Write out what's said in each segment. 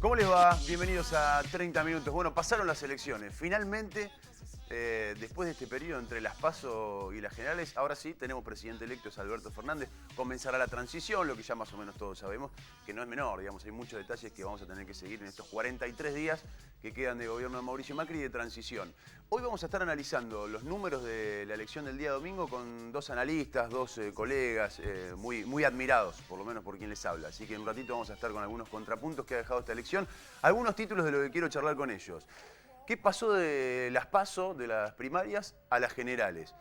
¿Cómo les va? Bienvenidos a 30 minutos. Bueno, pasaron las elecciones. Finalmente, después de este periodo entre las PASO y las generales, ahora sí tenemos presidente electo, es Alberto Fernández. Comenzará la transición, lo que ya más o menos todos sabemos, que no es menor, digamos, hay muchos detalles que vamos a tener que seguir en estos 43 días que quedan de gobierno de Mauricio Macri y de transición. Hoy vamos a estar analizando los números de la elección del día domingo con dos analistas, dos colegas muy admirados, por lo menos por quien les habla. Así que en un ratito vamos a estar con algunos contrapuntos que ha dejado esta elección, algunos títulos de lo que quiero charlar con ellos. ¿Qué pasó de las PASO, de las primarias, a las generales?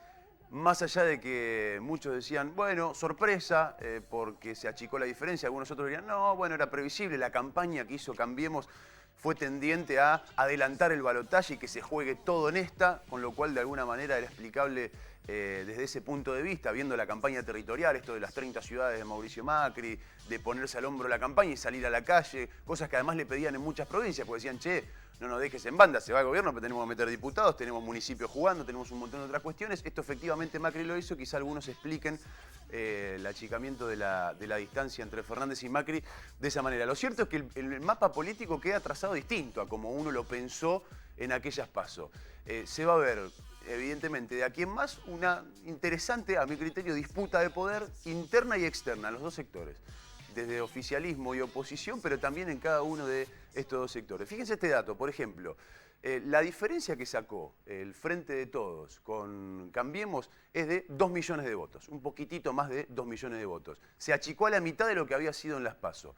Más allá de que muchos decían, bueno, sorpresa, porque se achicó la diferencia, algunos otros dirían, no, bueno, era previsible, la campaña que hizo Cambiemos fue tendiente a adelantar el balotaje y que se juegue todo en esta, con lo cual de alguna manera era explicable desde ese punto de vista, viendo la campaña territorial, esto de las 30 ciudades de Mauricio Macri, de ponerse al hombro la campaña y salir a la calle, cosas que además le pedían en muchas provincias, porque decían, che, no nos dejes en banda, se va el gobierno, pero tenemos que meter diputados, tenemos municipios jugando, tenemos un montón de otras cuestiones. Esto efectivamente Macri lo hizo, quizá algunos expliquen el achicamiento de la distancia entre Fernández y Macri de esa manera. Lo cierto es que el mapa político queda trazado distinto a como uno lo pensó en aquellas PASO. Se va a ver, evidentemente, de aquí en más una interesante, a mi criterio, disputa de poder interna y externa en los dos sectores. Desde oficialismo y oposición, pero también en cada uno de estos dos sectores. Fíjense este dato, por ejemplo, la diferencia que sacó el Frente de Todos con Cambiemos es de 2 millones de votos, un poquitito más de 2 millones de votos. Se achicó a la mitad de lo que había sido en las PASO.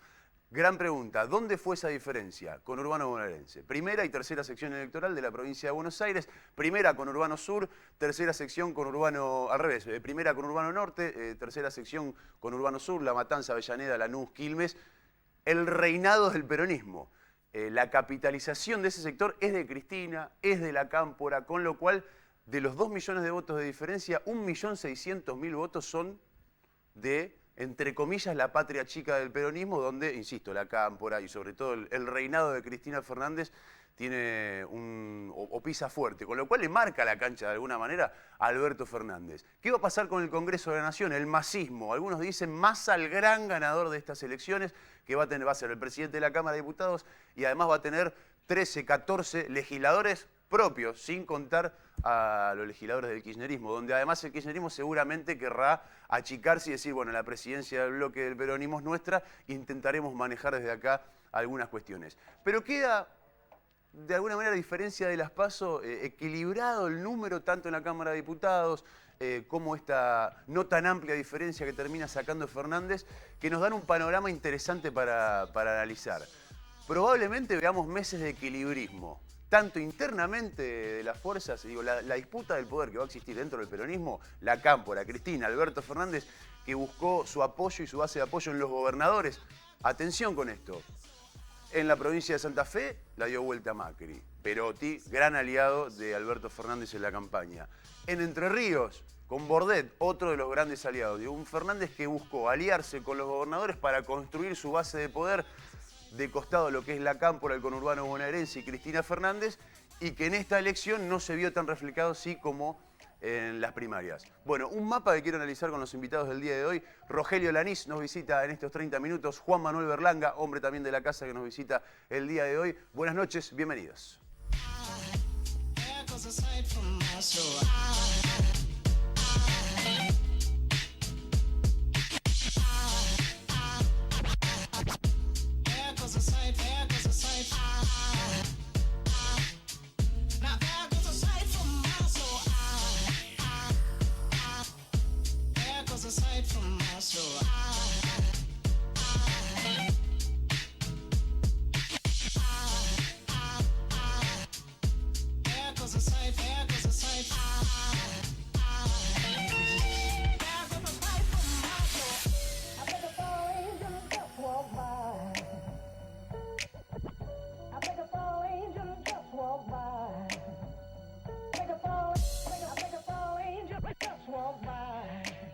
Gran pregunta, ¿dónde fue esa diferencia? Conurbano bonaerense. Primera y tercera sección electoral de la provincia de Buenos Aires. Primera Conurbano Sur, tercera sección Conurbano, al revés. Primera Conurbano Norte, tercera sección Conurbano Sur, La Matanza, Avellaneda, Lanús, Quilmes. El reinado del peronismo. La capitalización de ese sector es de Cristina, es de la Cámpora, con lo cual de los 2 millones de votos de diferencia, 1.600.000 votos son de, entre comillas, la patria chica del peronismo, donde, insisto, la Cámpora y sobre todo el reinado de Cristina Fernández tiene o pisa fuerte, con lo cual le marca la cancha de alguna manera a Alberto Fernández. ¿Qué va a pasar con el Congreso de la Nación? El masismo. Algunos dicen Massa el gran ganador de estas elecciones, que va a ser el presidente de la Cámara de Diputados y además va a tener 13, 14 legisladores propios, sin contar a los legisladores del kirchnerismo, donde además el kirchnerismo seguramente querrá achicarse y decir, bueno, la presidencia del bloque del peronismo es nuestra, intentaremos manejar desde acá algunas cuestiones. Pero queda, de alguna manera, a diferencia de las PASO, equilibrado el número tanto en la Cámara de Diputados como esta no tan amplia diferencia que termina sacando Fernández, que nos dan un panorama interesante para analizar. Probablemente veamos meses de equilibrismo, tanto internamente de las fuerzas, digo, la disputa del poder que va a existir dentro del peronismo, la Cámpora, Cristina, Alberto Fernández, que buscó su apoyo y su base de apoyo en los gobernadores. Atención con esto. En la provincia de Santa Fe la dio vuelta Macri. Perotti, gran aliado de Alberto Fernández en la campaña. En Entre Ríos, con Bordet, otro de los grandes aliados. Un Fernández que buscó aliarse con los gobernadores para construir su base de poder de costado lo que es la Cámpora, el conurbano bonaerense y Cristina Fernández, y que en esta elección no se vio tan reflejado sí como en las primarias. Bueno, un mapa que quiero analizar con los invitados del día de hoy. Rogelio Lanís nos visita en estos 30 minutos. Juan Manuel Berlanga, hombre también de la casa, que nos visita el día de hoy. Buenas noches, bienvenidos.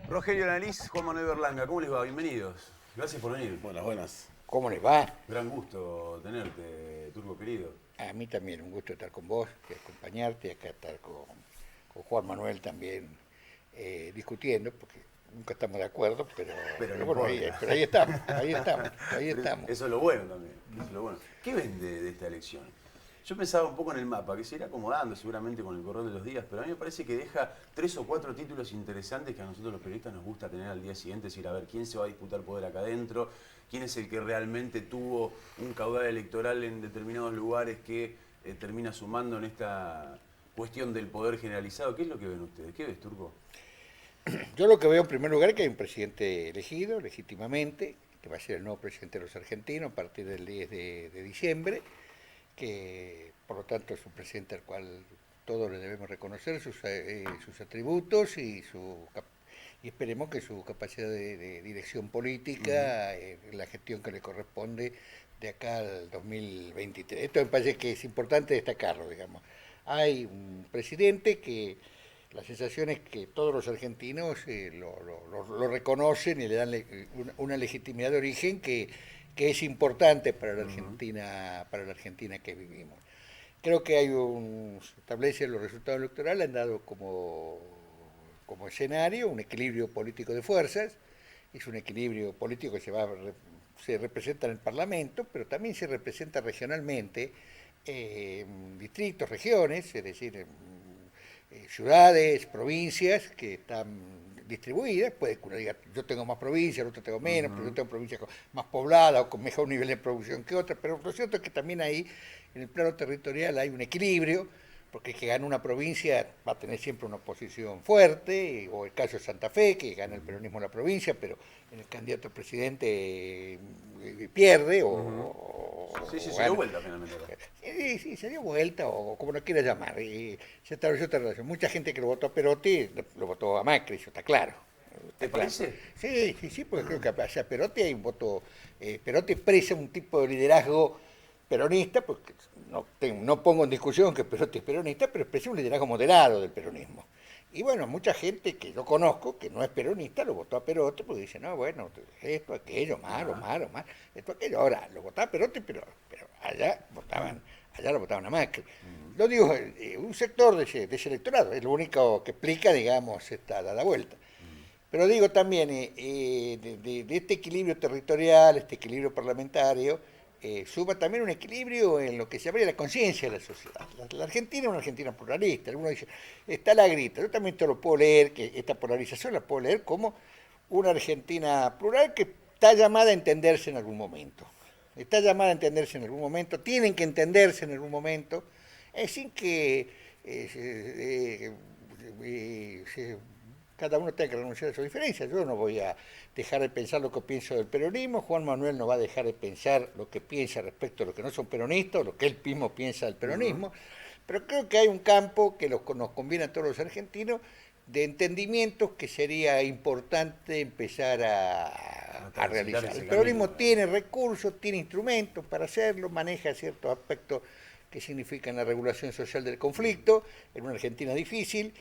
Rogelio Lanís, Juan Manuel Berlanga, ¿cómo les va? Bienvenidos. Gracias por venir. Buenas, buenas. ¿Cómo les va? Gran gusto tenerte, Turco querido. A mí también un gusto estar con vos, acompañarte, acá estar con Juan Manuel también discutiendo, porque nunca estamos de acuerdo, pero no bueno, importa. pero ahí estamos, ahí estamos. Eso es lo bueno también. Eso es lo bueno. ¿Qué ven de esta elección? Yo pensaba un poco en el mapa, que se irá acomodando seguramente con el correr de los días, pero a mí me parece que deja 3 o 4 títulos interesantes que a nosotros los periodistas nos gusta tener al día siguiente, es decir, a ver quién se va a disputar poder acá adentro, quién es el que realmente tuvo un caudal electoral en determinados lugares que termina sumando en esta cuestión del poder generalizado. ¿Qué es lo que ven ustedes? ¿Qué ves, Turco? Yo lo que veo en primer lugar es que hay un presidente elegido legítimamente, que va a ser el nuevo presidente de los argentinos a partir del 10 de diciembre, que por lo tanto es un presidente al cual todos le debemos reconocer sus atributos y esperemos que su capacidad de dirección política, la gestión que le corresponde de acá al 2023. Esto me parece que es importante destacarlo, digamos. Hay un presidente que la sensación es que todos los argentinos lo reconocen y le dan una legitimidad de origen que es importante para la Argentina que vivimos. Creo que se establece los resultados electorales, han dado como escenario un equilibrio político de fuerzas, es un equilibrio político que se representa en el Parlamento, pero también se representa regionalmente en distritos, regiones, es decir, ciudades, provincias que están distribuidas, puede que uno diga, yo tengo más provincias, el otro tengo menos, pero yo tengo provincias más pobladas o con mejor nivel de producción que otras, pero lo cierto es que también ahí, en el plano territorial, hay un equilibrio, porque el que gana una provincia va a tener siempre una oposición fuerte, o el caso de Santa Fe, que gana el peronismo en la provincia, pero en el candidato a presidente pierde, Sí, se dio vuelta finalmente. Sí, se dio vuelta, o como lo quiera llamar. Y se estableció otra relación. Mucha gente que lo votó a Perotti lo votó a Macri, eso está claro. ¿Te parece? Sí, porque creo que hacia Perotti hay un voto. Perotti expresa un tipo de liderazgo peronista, porque no pongo en discusión que Perotti es peronista, pero expresa un liderazgo moderado del peronismo. Y bueno, mucha gente que yo conozco, que no es peronista, lo votó a Perotti porque dice, no, bueno, esto, aquello, malo, esto, aquello. Ahora, lo votaba a Perotti, pero allá lo votaban a Macri. Lo digo, un sector de ese electorado, es lo único que explica, digamos, esta dada vuelta. Pero digo también, de este equilibrio territorial, este equilibrio parlamentario, suma también un equilibrio en lo que se llamaría la conciencia de la sociedad. La Argentina es una Argentina pluralista. Algunos dicen, está la grita. Yo también te lo puedo leer, que esta polarización la puedo leer como una Argentina plural que está llamada a entenderse en algún momento. Está llamada a entenderse en algún momento, tienen que entenderse en algún momento, sin que cada uno tenga que renunciar a sus diferencias. Yo no voy a dejar de pensar lo que pienso del peronismo, Juan Manuel no va a dejar de pensar lo que piensa respecto a los que no son peronistas, lo que él mismo piensa del peronismo, pero creo que hay un campo que nos conviene a todos los argentinos de entendimientos que sería importante empezar a realizar. El peronismo tiene recursos, tiene instrumentos para hacerlo, maneja ciertos aspectos que significan la regulación social del conflicto en una Argentina difícil.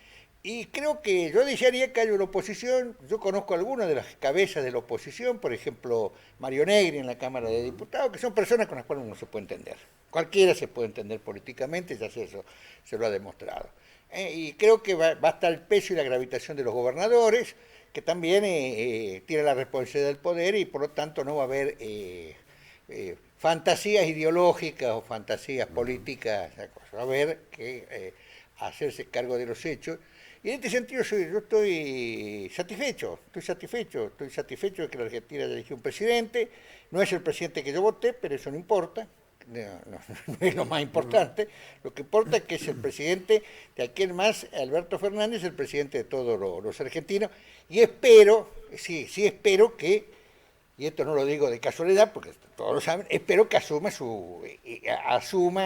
Y creo que yo desearía que haya una oposición. Yo conozco algunas de las cabezas de la oposición, por ejemplo, Mario Negri en la Cámara de Diputados, que son personas con las cuales uno se puede entender. Cualquiera se puede entender políticamente, ya eso se lo ha demostrado. Y creo que va a estar el peso y la gravitación de los gobernadores, que también tienen la responsabilidad del poder y por lo tanto no va a haber fantasías ideológicas o fantasías políticas. Va a haber que hacerse cargo de los hechos. Y en este sentido yo estoy satisfecho de que la Argentina haya elegido un presidente. No es el presidente que yo voté, pero eso no importa. No es lo más importante. Lo que importa es que es el presidente de aquel más, Alberto Fernández, el presidente de todos los argentinos. Y espero que, y esto no lo digo de casualidad, porque todos lo saben, espero que asuma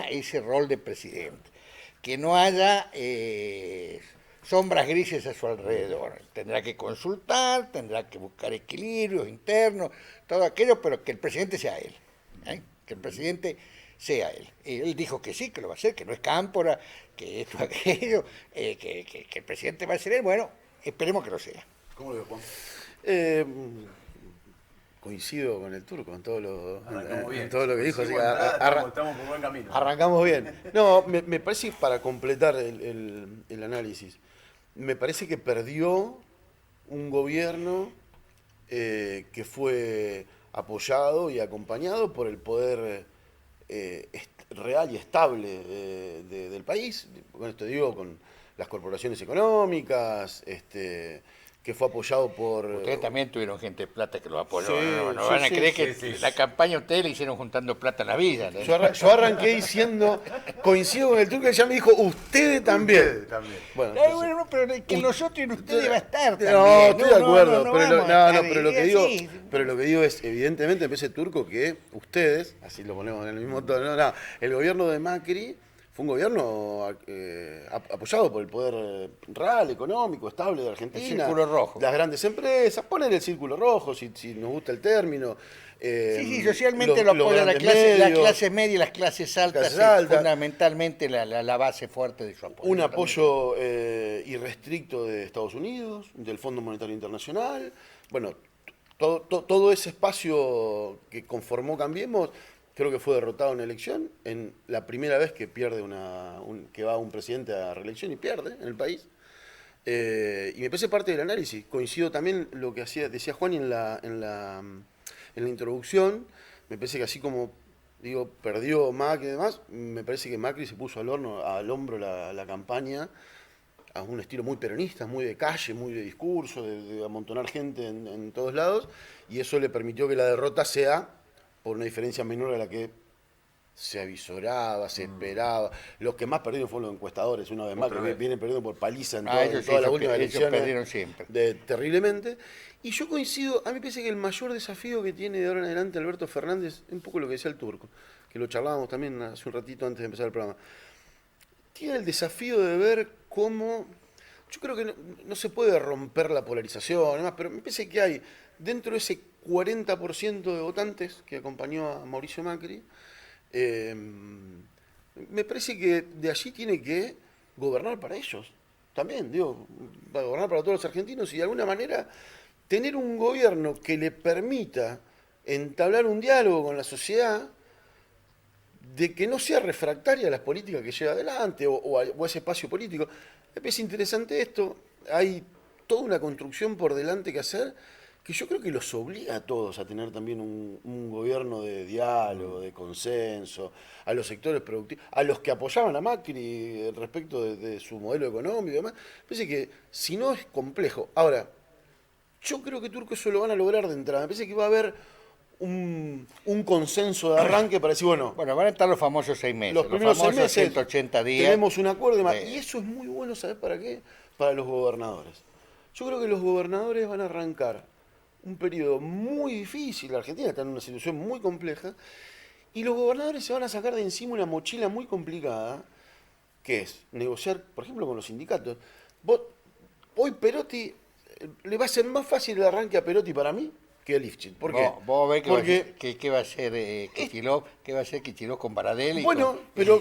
ese rol de presidente. Que no haya sombras grises a su alrededor. Tendrá que consultar, tendrá que buscar equilibrios internos, todo aquello, pero que el presidente sea él. Que el presidente sea él. Él dijo que sí, que lo va a hacer, que no es cámpora, que esto, aquello, que el presidente va a ser él. Bueno, esperemos que lo sea. ¿Cómo lo ves, Juan? Coincido con el Turco, en todo lo que dijo. Sí, Así que estamos por buen camino. arrancamos bien. No, me parece, para completar el análisis, me parece que perdió un gobierno que fue apoyado y acompañado por el poder real y estable del país. Con esto digo, con las corporaciones económicas, que fue apoyado por... Ustedes también tuvieron gente de plata que lo apoyó. Sí, No sí, van a sí, creer sí, que sí. la campaña ustedes la hicieron juntando plata en la villa, ¿no? Yo arranqué diciendo, coincido con el turco, que ya me dijo, ustedes también. Ustedes también. Bueno, Ay, entonces- bueno, no, pero que nosotros y ustedes va a estar también. No, estoy de acuerdo, no pero, vamos a estar pero lo que digo, así. pero lo que digo es, evidentemente, me parece turco que ustedes, así lo ponemos en el mismo tono, el gobierno de Macri fue un gobierno apoyado por el poder real, económico, estable de Argentina. El círculo rojo. Las grandes empresas, ponen el círculo rojo, si nos gusta el término. Sí, socialmente lo los apoya la grandes medios. clase media y las clases altas, Clases es altas. fundamentalmente la base fuerte de su apoyo. Un apoyo irrestricto de Estados Unidos, del Fondo Monetario Internacional. Bueno, todo ese espacio que conformó Cambiemos, creo que fue derrotado en la elección, en la primera vez que pierde que va un presidente a reelección y pierde en el país. Y me parece parte del análisis. Coincido también lo que decía Juan en la introducción. Me parece que así como digo, perdió Macri y demás, me parece que Macri se puso al hombro la campaña a un estilo muy peronista, muy de calle, muy de discurso, de amontonar gente en todos lados, y eso le permitió que la derrota sea por una diferencia menor a la que se avisoraba, se esperaba. Los que más perdieron fueron los encuestadores, una vez más, que vienen perdiendo por paliza en ellos todas las sí, últimas ellos elecciones. perdieron siempre. Terriblemente. Y yo coincido, a mí me parece que el mayor desafío que tiene de ahora en adelante Alberto Fernández, es un poco lo que decía el turco, que lo charlábamos también hace un ratito antes de empezar el programa. Tiene el desafío de ver cómo... Yo creo que no se puede romper la polarización, además, pero me parece que hay, dentro de ese 40% de votantes que acompañó a Mauricio Macri, me parece que de allí tiene que gobernar para ellos. También, digo, va a gobernar para todos los argentinos y de alguna manera tener un gobierno que le permita entablar un diálogo con la sociedad, de que no sea refractaria a las políticas que lleva adelante o a ese espacio político. Me parece interesante esto. Hay toda una construcción por delante que hacer que yo creo que los obliga a todos a tener también un gobierno de diálogo, de consenso, a los sectores productivos, a los que apoyaban a Macri respecto de su modelo económico y demás. Me parece que si no es complejo. Ahora, yo creo que Turco eso lo van a lograr de entrada. Me parece que va a haber un consenso de arranque para decir, bueno, Bueno, van a estar los famosos 6 meses. los primeros 6 famosos meses 180 días. tenemos un acuerdo y demás. Y eso es muy bueno, ¿sabes para qué? Para los gobernadores. Yo creo que los gobernadores van a arrancar un periodo muy difícil. La Argentina está en una situación muy compleja. Y los gobernadores se van a sacar de encima una mochila muy complicada, que es negociar, por ejemplo, con los sindicatos. Hoy Perotti, le va a ser más fácil el arranque a Perotti para mí que a Lifchit. ¿Por qué? Vos ves Porque qué va a hacer Kicillof, qué va a hacer Kicillof con Baradel. bueno, pero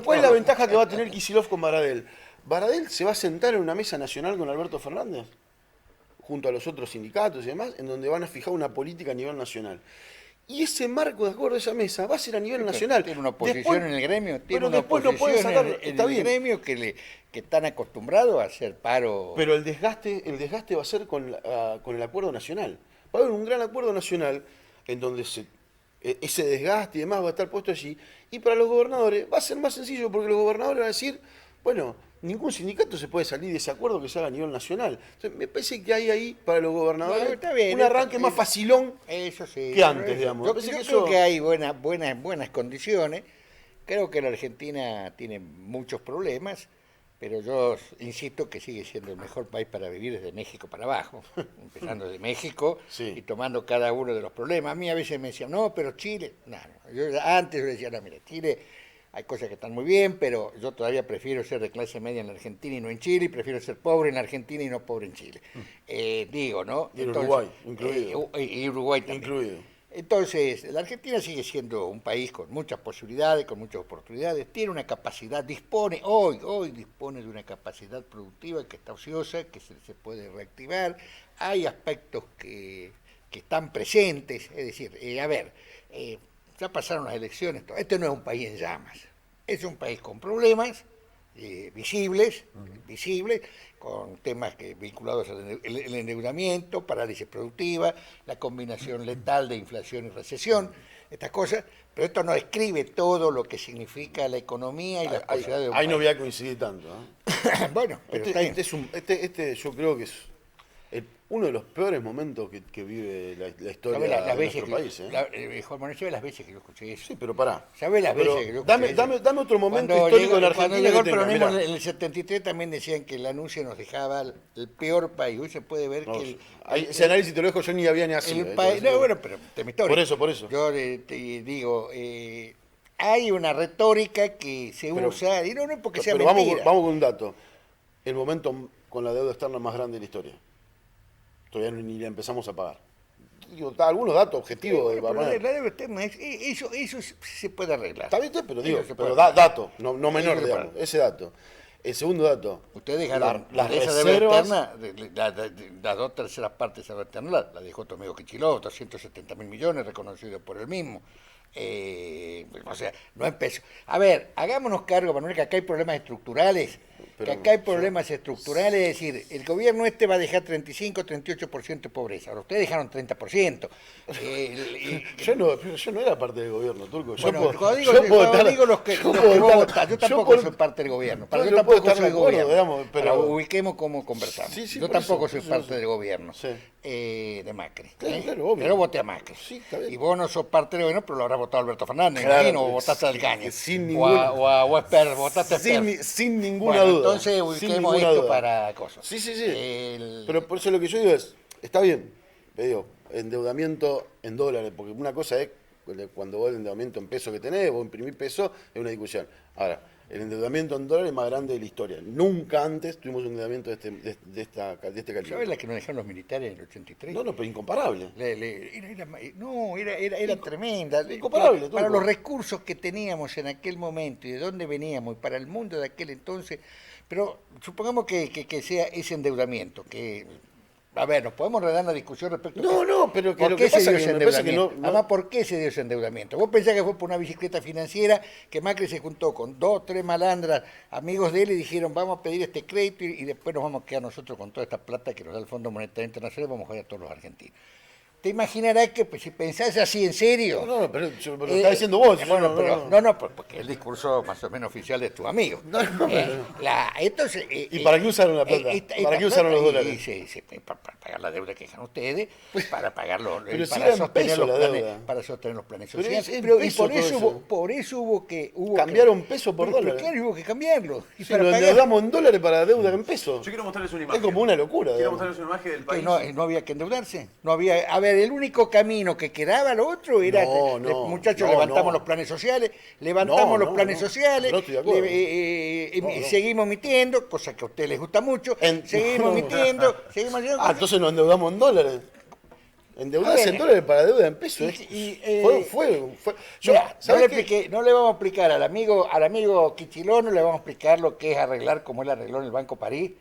¿cuál es la ventaja que va a tener Kicillof con Baradel? Baradel se va a sentar en una mesa nacional con Alberto Fernández, junto a los otros sindicatos y demás, en donde van a fijar una política a nivel nacional. Y ese marco de acuerdo de esa mesa va a ser a nivel nacional. Tiene una oposición Después- en el gremio, tiene pero una después no oposición pueden sacar, en está el bien. gremio que están acostumbrados a hacer paro. Pero el desgaste va a ser con el acuerdo nacional. Va a haber un gran acuerdo nacional en donde ese desgaste y demás va a estar puesto allí. Y para los gobernadores va a ser más sencillo porque los gobernadores van a decir, bueno, ningún sindicato se puede salir de ese acuerdo que se haga a nivel nacional. Entonces, me parece que hay ahí para los gobernadores Bueno, está bien, un arranque más facilón. Eso sí. que antes, eso. digamos. Yo, Me parece yo que creo eso- que hay buenas condiciones. Creo que la Argentina tiene muchos problemas, pero yo insisto que sigue siendo el mejor país para vivir desde México para abajo, empezando desde México Sí. y tomando cada uno de los problemas. A mí a veces me decían, no, pero Chile, no. Antes yo decía, no, mira, Chile hay cosas que están muy bien, pero yo todavía prefiero ser de clase media en la Argentina y no en Chile, y prefiero ser pobre en la Argentina y no pobre en Chile. Digo, ¿no? Y en Uruguay, incluido. Y Uruguay también. Incluido. Entonces, la Argentina sigue siendo un país con muchas posibilidades, con muchas oportunidades, tiene una capacidad, hoy dispone de una capacidad productiva que está ociosa, que se puede reactivar, hay aspectos que están presentes, es decir, ya pasaron las elecciones, este no es un país en llamas, es un país con problemas visibles, con temas vinculados al endeudamiento, parálisis productiva, la combinación letal de inflación y recesión. estas cosas, pero esto no describe todo lo que significa la economía y las posibilidades de un Ahí no país. voy a coincidir tanto. Bueno, pero está bien. Este yo creo que es uno de los peores momentos que vive la historia ¿Sabe las de veces nuestro país. Juan Manuel, ¿sabe las veces que yo escuché eso? Sí, pero pará. ¿Sabe las Pero veces que yo escuché eso? dame otro momento Cuando histórico llegó, en cuando Argentina llegó el que tenga, peronismo mirá. en el 73 también decían que el anuncio nos dejaba el peor país. Hoy se puede ver No, que ese análisis te lo dejo, yo ni había nacido. el país... No, bueno, pero te me historia. Por eso. Yo te digo, hay una retórica que se Pero- usa, y no es porque sea Pero vamos mentira. con un dato. El momento con la deuda externa más grande de la historia. Todavía ni la empezamos a pagar. Digo, algunos datos objetivos. Bueno, pero para- la deuda externa eso se puede arreglar. Está bien, pero digo, Eso se puede pero arreglar. dato, no menor, Eso se digamos, puede. ese dato. El segundo dato. Ustedes dejaron las esa deuda reservas. externa, las 2/3 partes de esa deuda externa la dejó tu amigo Kicillof, 270.000 millones reconocidos por él mismo. O sea, no empezó. A ver, hagámonos cargo, Manuel, que acá hay problemas estructurales. Pero Que acá hay problemas estructurales, es decir, el gobierno este va a dejar 35, 38% de pobreza. Ahora, ustedes dejaron 30%. Yo no era parte del gobierno, Turco. Yo Bueno, puedo- cuando digo, yo puedo cuando estar- digo los que yo vos puedo estar- votás, yo tampoco puedo- soy parte del gobierno. yo Yo puedo tampoco estar soy de acuerdo, gobierno. digamos, pero- Ahora, ubiquemos cómo conversamos. Sí, Yo por tampoco eso, soy parte del gobierno. Sí. De Macri. Claro, obvio. Pero voté a Macri. Sí, está bien. Y vos no sos parte del gobierno, pero lo habrá votado Alberto Fernández, Claro, imagino, o votaste al Caña. sin o ninguna- a Esper, votaste a Esper. Sin ninguna Bueno, duda. entonces sin ubiquemos ninguna esto duda. para cosas. Sí. El- Pero por eso lo que yo digo es, está bien, te digo, endeudamiento en dólares, porque una cosa es cuando vos el endeudamiento en pesos que tenés, vos imprimís pesos, es una discusión. Ahora, el endeudamiento en dólares es más grande de la historia. Nunca antes tuvimos un endeudamiento de este calibre. ¿Sabes la que nos dejaron los militares en el 83? No, pero incomparable. Era tremenda. Incomparable, Para Turco. los recursos que teníamos en aquel momento y de dónde veníamos y para el mundo de aquel entonces. Pero supongamos que sea ese endeudamiento, que... A ver, nos podemos redar una discusión respecto a No, pero que ¿por lo qué que se pasa dio es ese que me parece que endeudamiento? no- Además, ¿por qué se dio ese endeudamiento? Vos pensás que fue por una bicicleta financiera que Macri se juntó con 2, 3 malandras, amigos de él, y dijeron, vamos a pedir este crédito y después nos vamos a quedar nosotros con toda esta plata que nos da el Fondo Monetario Internacional y vamos a joder a todos los argentinos. Te imaginarás que pues, si pensás así en serio... No, pero lo está diciendo vos. yo Bueno, no, pero, no. no, porque el discurso más o menos oficial de tu amigo. Entonces, ¿Y para qué usaron la plata? ¿Para qué usaron los dólares? Para pagar la deuda que dejan ustedes, para pagarlo, Pero si para era en sostener peso los la planes, deuda. para sostener los planes Pero sociales. es en Y peso por todo eso eso. por eso hubo que Cambiaron peso por pero dólares. claro, hubo que cambiarlo. Y Sí, para lo pagar- endeudamos en dólares para deuda en pesos. Yo quiero mostrarles una Es imagen. como una locura. Quiero digamos. mostrarles una imagen del que país. no había que endeudarse. No había, a ver, el único camino que quedaba, lo otro era, muchachos, levantamos los planes sociales, No estoy de acuerdo. seguimos emitiendo, cosa que a ustedes les gusta mucho, seguimos emitiendo. Entonces nos endeudamos en dólares. Endeudarse A ver, en dólares para deuda en pesos. Fue. Yo, Mira, ¿sabés qué? no le vamos a explicar al amigo Kicillof, no le vamos a explicar lo que es arreglar como él arregló en el Banco París,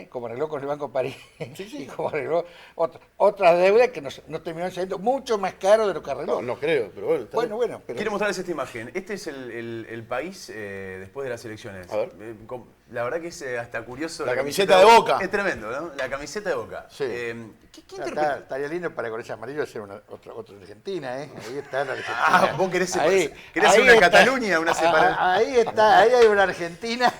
como arregló con el Banco París, y como arregló otras deudas que nos terminaron saliendo mucho más caro de lo que arregló. No creo, pero bueno. está bien. Bueno, pero... Quiero mostrarles esta imagen. Este es el país después de las elecciones. A ver. La verdad que es hasta curioso. La camiseta de Boca. Es tremendo, ¿no? La camiseta de Boca. Sí. ¿Qué interpreta? Estaría lindo para con ese amarillo hacer otra Argentina, ¿eh? Ahí está la Argentina. Ah, vos querés hacer ahí una está. Cataluña, una separación. Ahí está, ahí hay una Argentina.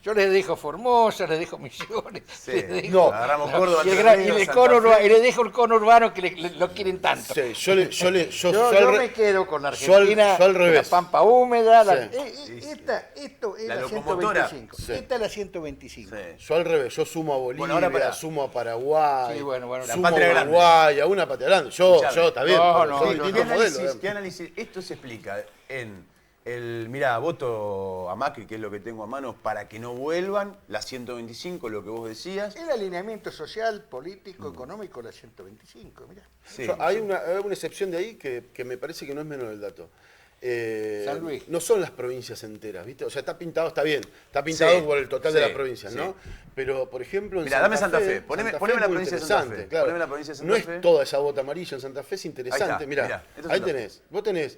Yo les dejo Formosa, les dejo Misiones. Sí. les dejo- No. Agarramos Córdoba, y, Entre Ríos, y le Santa cono Fe. urba- y le dejo el cono urbano que lo quieren tanto. Sí, Yo me quedo con la Argentina, yo al revés. la Pampa Húmeda, Sí. esto es La la locomotora. 125. Sí. Esta es la 125. Sí. Yo al revés, yo sumo a Bolivia, Bueno, ahora pará. sumo a Paraguay, Sí, bueno, la sumo a patria grande. Uruguay, a una patria grande. Yo, está bien, No, pero no, son no, distintos no. modelos. ¿Qué análisis? Esto se explica en mirá, voto a Macri, que es lo que tengo a mano, para que no vuelvan, la 125, lo que vos decías. El alineamiento social, político, económico, la 125, mirá. Sí. Hay una excepción de ahí que me parece que no es menor el dato. San Luis. No son las provincias enteras, ¿viste? O sea, está pintado, está bien. Está pintado Sí, por el total de sí, las provincias, sí. ¿no? Pero, por ejemplo, en Mirá, dame Santa Fe. Poneme Santa Fe la es muy provincia de Santa Fe. interesante, claro. Poneme la provincia de Santa No Fe. es toda esa bota amarilla en Santa Fe, es interesante. Ahí está, Mirá, mirá, esto es ahí Santa Fe. tenés. Vos tenés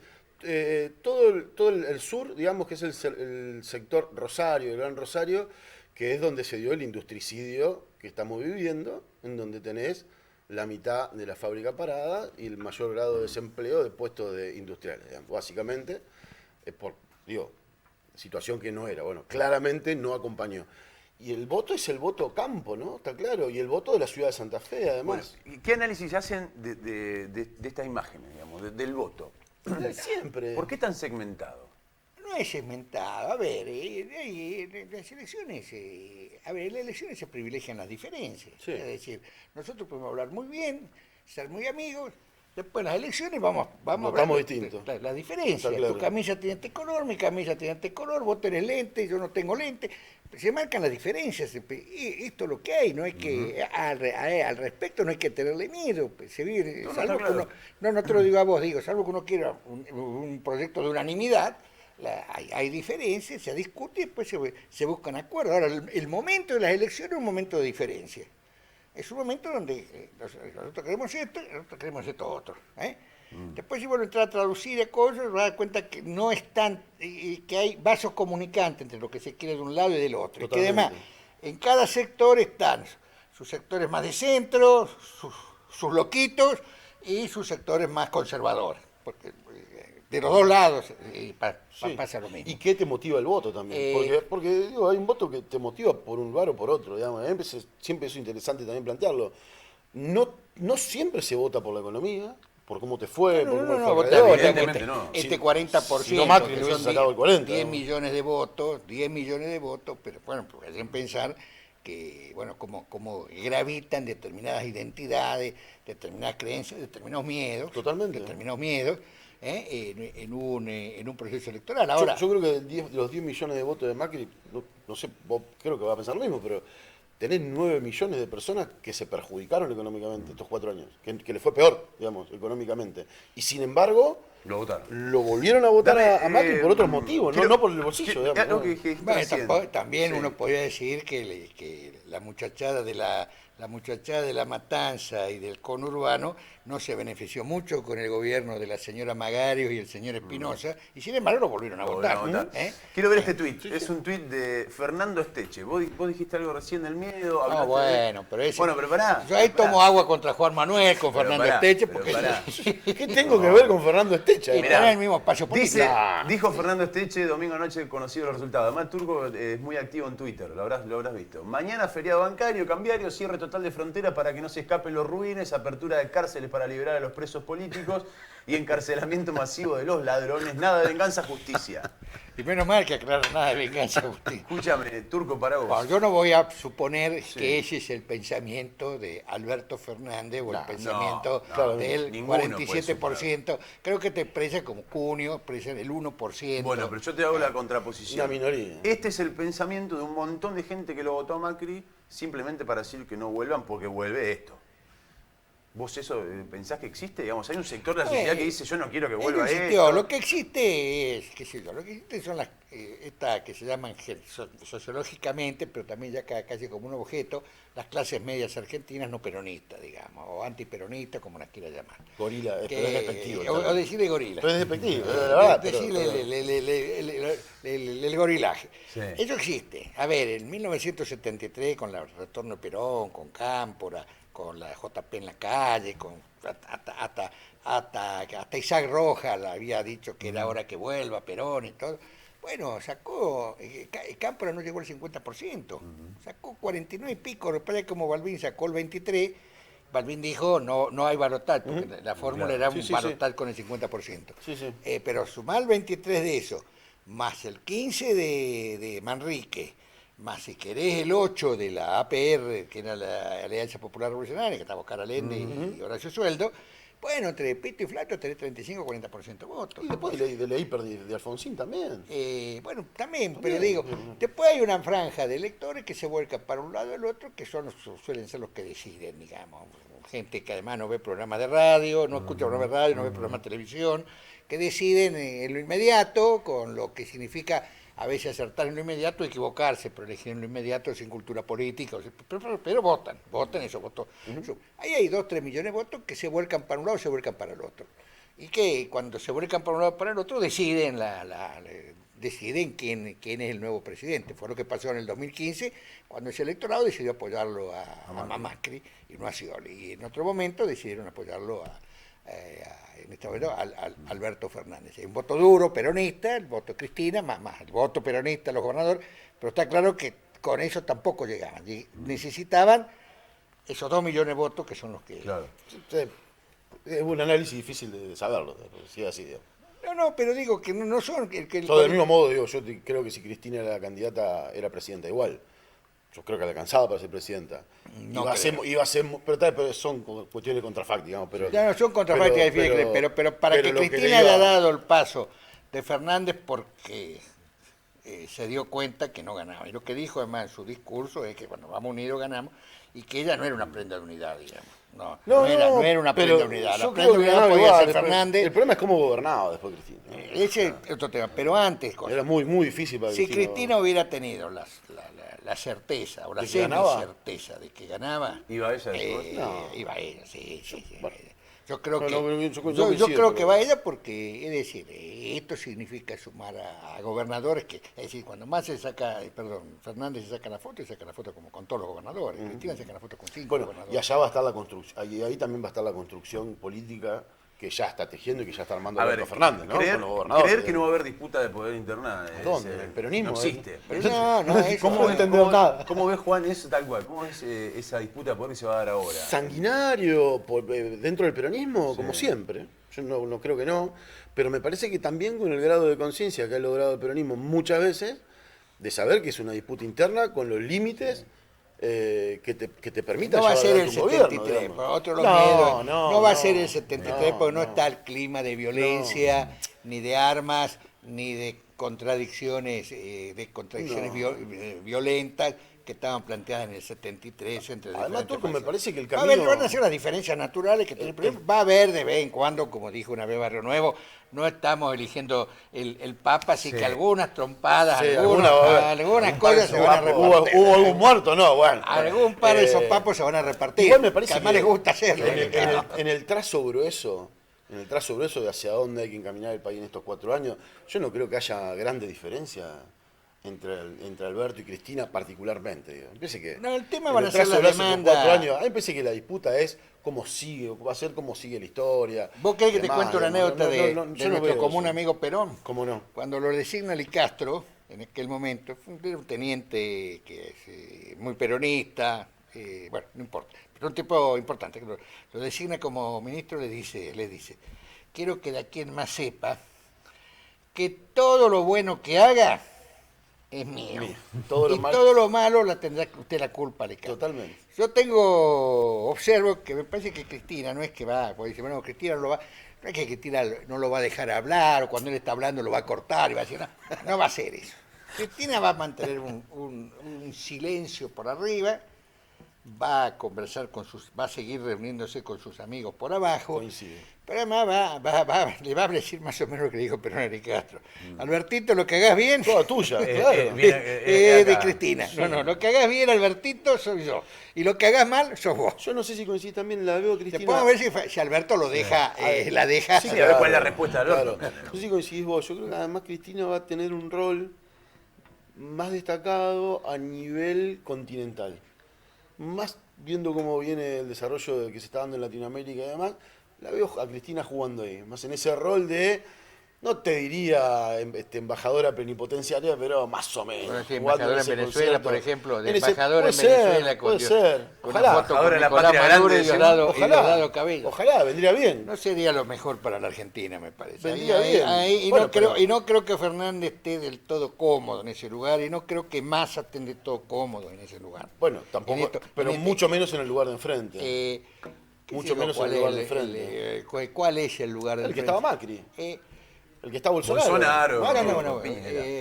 todo el sur, digamos que es el sector Rosario, el Gran Rosario, que es donde se dio el industricidio que estamos viviendo, en donde tenés la mitad de la fábrica parada y el mayor grado de desempleo de puestos industriales, digamos. Básicamente, es por, digo, situación que no era. Bueno, claramente no acompañó. Y el voto es el voto campo, ¿no? Está claro. Y el voto de la ciudad de Santa Fe, además. Bueno, ¿qué análisis hacen de estas imágenes, digamos, del voto? Siempre. ¿Por qué tan segmentado? No es segmentado. A ver, las elecciones, en las elecciones se privilegian las diferencias. Sí. Es decir, nosotros podemos hablar muy bien, ser muy amigos. Después en las elecciones vamos a hablar Votamos distinto. La diferencia. Está claro. Tu camisa tiene este color, mi camisa tiene este color, vos tenés lente, yo no tengo lente. Se marcan las diferencias. Y esto es lo que hay, no hay que, al respecto no hay que tenerle miedo. Se vive, No, salvo está claro. que no te lo digo a vos, digo, salvo que uno quiera un proyecto de unanimidad, hay diferencias, se discute y después se buscan acuerdos. Ahora, el momento de las elecciones es un momento de diferencia. Es un momento donde nosotros queremos esto y nosotros queremos esto otro. Después, si vuelvo a entrar a traducir cosas, vas a dar cuenta que no es tan, que hay vasos comunicantes entre lo que se quiere de un lado y del otro. Totalmente. Y que además, en cada sector están sus sectores más de centro, sus loquitos y sus sectores más conservadores. Porque de los dos lados pasa lo mismo. ¿Y qué te motiva el voto también? Porque digo, hay un voto que te motiva por un lugar o por otro, digamos. Siempre es interesante también plantearlo. No siempre se vota por la economía, por cómo te fue, por cómo no, fue vos alrededor. evidentemente no. Este 40%, si no Macri que le hubiese son sacado el 40, 10 ¿no? millones de votos, pero bueno, porque hacen pensar que, bueno, como gravitan determinadas identidades, determinadas creencias, determinados miedos. Totalmente. Determinados miedos en un proceso electoral. Ahora, Yo creo que los 10 millones de votos de Macri, no sé, vos creo que va a pensar lo mismo, pero tenés 9 millones de personas que se perjudicaron económicamente estos 4 años, que les fue peor, digamos, económicamente. Y sin embargo, Lo votaron. lo volvieron a votar Dame, a Macri por otros motivos, quiero- no por el bolsillo, digamos. Algo ¿no? que dijiste bueno, recién. también Sí. uno podría decir que la muchachada de la Matanza y del conurbano no se benefició mucho con el gobierno de la señora Magarios y el señor Espinosa, y sin embargo lo volvieron a Lo votar. volvieron a votar. ¿eh? Quiero ver este tuit. Es un tuit de Fernando Esteche. Vos dijiste algo recién del miedo. No, hablaste bueno, pero ese... Bueno, pero pará. Yo ahí pará. tomo agua contra Juan Manuel, con Pero Fernando pará, Esteche, pero porque pará. ¿Qué tengo que ver con Fernando Estecha? y Mirá, está en el mismo espacio político. Dijo Fernando Esteche, domingo anoche conocido los resultados. Además, Turco es muy activo en Twitter, lo habrás visto. Mañana feriado bancario, cambiario, cierre total de frontera para que no se escapen los ruines, apertura de cárceles para liberar a los presos políticos y encarcelamiento masivo de los ladrones. Nada de venganza, justicia. Y menos mal que aclarar nada de venganza, Agustín. Escúchame, Turco, para vos. Bueno, yo no voy a suponer que ese es el pensamiento de Alberto Fernández o el pensamiento del ninguno puede 47%. Creo que te expresa como Cunio, expresa el 1%. Bueno, pero yo te hago la contraposición. Una minoría. Este es el pensamiento de un montón de gente que lo votó a Macri simplemente para decir que no vuelvan porque vuelve esto. ¿Vos eso pensás que existe? Digamos, hay un sector de la sociedad que dice yo no quiero que vuelva no existió. esto. Lo que existe es, qué sé yo, lo que existe son las, estas que se llaman sociológicamente, pero también ya casi como un objeto, las clases medias argentinas no peronistas, digamos, o antiperonistas, como las quiera llamar. Gorila, pero es despectivo. O decirle gorila. Pero es despectivo, la verdad. Decirle el gorilaje. Sí. Eso existe. A ver, en 1973, con el retorno de Perón, con Cámpora, con la JP en la calle, con hasta Isaac Rojas le había dicho que era hora que vuelva Perón y todo. Bueno, sacó, Cámpora no llegó al 50%, sacó 49 y pico, después como Balbín sacó el 23%, Balbín dijo no hay balotaje, porque la fórmula era un balotaje con el 50%. Sí, sí. Pero sumar el 23 de eso, más el 15 de Manrique, más si querés el 8 de la APR, que era la Alianza Popular Revolucionaria, que estaba Oscar Allende y Horacio Sueldo, bueno, entre pito y flato tenés 35-40% de votos. Y después de la hiper de Alfonsín también. Bueno, también, pero digo, después hay una franja de electores que se vuelcan para un lado y el otro, que suelen ser los que deciden, digamos. Gente que además no ve programas de radio, no escucha programas de radio, no ve programas de televisión, que deciden en lo inmediato, con lo que significa a veces acertar en lo inmediato, equivocarse, pero elegir en lo inmediato sin cultura política, pero votan esos votos. Ahí hay 2-3 millones de votos que se vuelcan para un lado y se vuelcan para el otro. Y que cuando se vuelcan para un lado y para el otro deciden deciden quién es el nuevo presidente. Fue lo que pasó en el 2015, cuando ese electorado decidió apoyarlo a Macri y no a Scioli. Y en otro momento decidieron apoyarlo en este momento a Alberto Fernández. Hay un voto duro peronista, el voto Cristina, más el voto peronista, los gobernadores, pero está claro que con eso tampoco llegaban. Necesitaban esos 2 millones de votos que son los que... Claro. Es un análisis difícil de saberlo, si es así, digamos. No, pero digo que no son... Yo del mismo modo, digo, creo que si Cristina era candidata, era presidenta igual. Yo creo que le alcanzaba para ser presidenta. No iba a ser, pero son cuestiones contrafácticas, digamos. Pero, no son contrafácticas, pero para que Cristina haya dado el paso de Fernández porque se dio cuenta que no ganaba. Y lo que dijo además en su discurso es que, bueno, vamos unidos, ganamos, y que ella no era una prenda de unidad, digamos. No era una prenda de unidad. La prenda de unidad podía ser Fernández. El problema es cómo gobernaba después Cristina. Ese es otro tema. Pero antes, era muy difícil para si Cristina hubiera tenido la certeza o la semi-certeza de que ganaba, ¿iba ella después? iba ella, sí. Bueno. Yo creo yo creo que va ella porque, es decir, esto significa sumar a gobernadores que, es decir, cuando más Fernández se saca la foto como con todos los gobernadores, Cristina se saca la foto con 5 gobernadores. Y allá va a estar la construcción, y ahí también va a estar la construcción política que ya está tejiendo y que ya está armando Alberto Fernández, ¿no? Creer, con los gobernadores. creer que no va a haber disputa de poder interna. ¿Dónde? El peronismo. No existe. ¿Cómo entender nada? ¿Cómo ves, Juan, eso tal cual? ¿Cómo es esa disputa de poder que se va a dar ahora? Sanguinario dentro del peronismo, como siempre. Yo no creo que no. Pero me parece que también con el grado de conciencia que ha logrado el peronismo muchas veces, de saber que es una disputa interna con los límites que te permita no va a ser el tu gobierno, 73, por otro no va a ser el 73 porque no está el clima de violencia, ni de armas, ni de contradicciones violentas que estaban planteadas en el 73 entre además, Turco, me parece que el van camino... a ser las diferencias naturales que tiene el peronismo. Va a haber de vez en cuando, como dijo una vez Barrio Nuevo, no estamos eligiendo el Papa, así que algunas trompadas, algunas cosas se van a repartir. ¿Hubo algún muerto? No, bueno. Algún par de sopapos se van a repartir. Igual me parece que además les gusta hacerlo. En el trazo grueso de hacia dónde hay que encaminar el país en estos 4 años, yo no creo que haya grande diferencia entre Alberto y Cristina particularmente. Digo. El tema van a ser la demanda. A mí me parece que la disputa es cómo sigue, va a ser cómo sigue la historia. ¿Vos querés que te cuente una anécdota de nuestro común eso. Amigo Perón? ¿Cómo no? Cuando lo designa Licastro, en aquel momento, fue un teniente que es muy peronista, bueno, no importa, pero un tipo importante, que lo designa como ministro, le dice, quiero que de aquí en más sepa que todo lo bueno que haga es mío. Todo lo malo la tendrá usted la culpa, le cae. Totalmente. Yo observo que me parece que Cristina no es que va, porque dice, bueno, Cristina no es que Cristina no lo va a dejar hablar, o cuando él está hablando lo va a cortar y va a decir, no va a hacer eso. Cristina va a mantener un silencio por arriba, va a conversar va a seguir reuniéndose con sus amigos por abajo. Coincide. Pero además le va a decir más o menos lo que dijo Perón a Castro. Albertito, lo que hagas bien... Toda tuya, claro. De Cristina. Sí. No, lo que hagas bien, Albertito, soy yo. Y lo que hagas mal, sos vos. Yo no sé si coincide también, la veo Cristina... Después vamos a ver si Alberto lo deja, la deja... Sí, a ver cuál es la respuesta del otro. No sé si coincidís vos. Yo creo que además Cristina va a tener un rol más destacado a nivel continental. Más viendo cómo viene el desarrollo que se está dando en Latinoamérica y demás, la veo a Cristina jugando ahí, más en ese rol de, no te diría embajadora plenipotenciaria, pero más o menos. Bueno, sí, embajadora en Venezuela, por ejemplo, de embajadora en Venezuela con ojalá, una foto con en la Nicolás patria Maduro grande, y Diosdado Cabello. Ojalá, vendría bien. No sería lo mejor para la Argentina, me parece. Vendría bien. Y no creo que Fernández esté del todo cómodo en ese lugar, y no creo que Massa esté del todo cómodo en ese lugar. Bueno, tampoco, pero mucho menos en el lugar de enfrente. Mucho menos en el lugar de enfrente. ¿Cuál es el lugar de enfrente? El que estaba Macri. El que está Bolsonaro. Bolsonaro.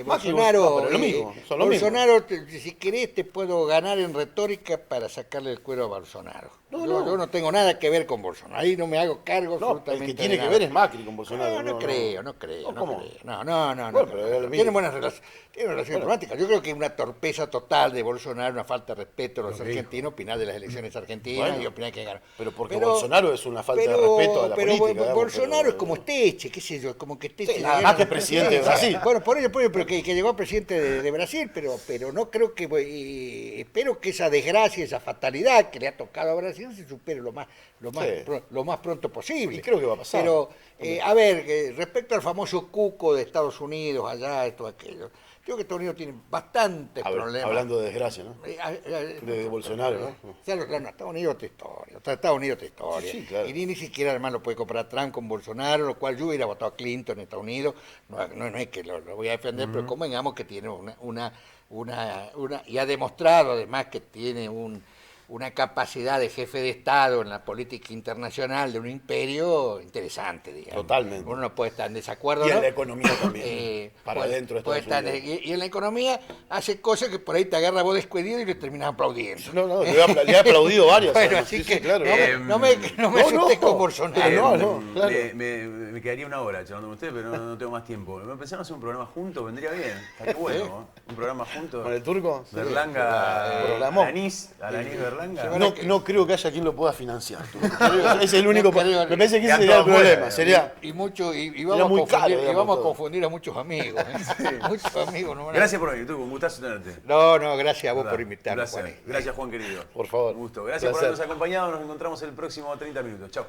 Bolsonaro, pero lo mismo, son lo Bolsonaro, si querés te puedo ganar en retórica para sacarle el cuero a Bolsonaro. Yo no tengo nada que ver con Bolsonaro, ahí no me hago cargo absolutamente. El que tiene que ver es Macri con Bolsonaro. No creo. ¿Cómo? No. Bueno, pero Tienen buenas relaciones diplomáticas. Yo creo que es una torpeza total de Bolsonaro, una falta de respeto a los argentinos, opinar de las elecciones argentinas y opinar que ganó. Pero porque Bolsonaro es una falta de respeto a la política. Bolsonaro es como Esteche, qué sé yo, como que Esteche nada más que presidente de Brasil. Bueno, por ello, pero que llegó presidente de Brasil, pero no creo que, espero que esa desgracia, esa fatalidad que le ha tocado a Brasil se supere lo más pronto posible. Y creo que va a pasar. Pero, a ver, respecto al famoso cuco de Estados Unidos, allá, esto, aquello, creo que Estados Unidos tiene bastantes problemas. Hablando de desgracia, ¿no? De Bolsonaro, ¿no? Claro, Estados Unidos te historia. Estados Unidos te historia. Sí, claro. Y ni siquiera además lo puede comparar Trump con Bolsonaro, lo cual yo hubiera votado a Clinton en Estados Unidos. No es que lo voy a defender, pero convengamos que tiene y ha demostrado además que tiene una capacidad de jefe de Estado en la política internacional de un imperio interesante, digamos. Totalmente. Uno no puede estar en desacuerdo. Y en ¿no? la economía también. Para adentro de Estados Unidos. Y en la economía hace cosas que por ahí te agarra vos descuidido y le terminás aplaudiendo. No, le he aplaudido varias. Bueno, ¿sabes? así Sí, que sí, claro. no me asustes con Bolsonaro. No, claro. Me quedaría una hora charlando con ustedes, pero no tengo más tiempo. Pensaron hacer un programa juntos, vendría bien. Estaría bueno, ¿no? Un programa juntos. ¿Con el turco? Berlanga, Programón. Alanis Berlanga. No creo que haya quien lo pueda financiar. Ese es el único. Me parece que ese Ya sería el todo problema. afuera. Y Era muy caro, vamos a todo. confundir a muchos amigos. Muchos amigos. No van a- Gracias por venir, Turco, un gustazo tenerte. No, gracias a vos por invitarme, Gracias, Juaní. gracias Juan querido. Por favor. Un gusto. Gracias por Placer. habernos acompañado. Nos encontramos el próximo 30 minutos. Chao.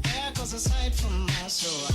There goes a sight from my soul.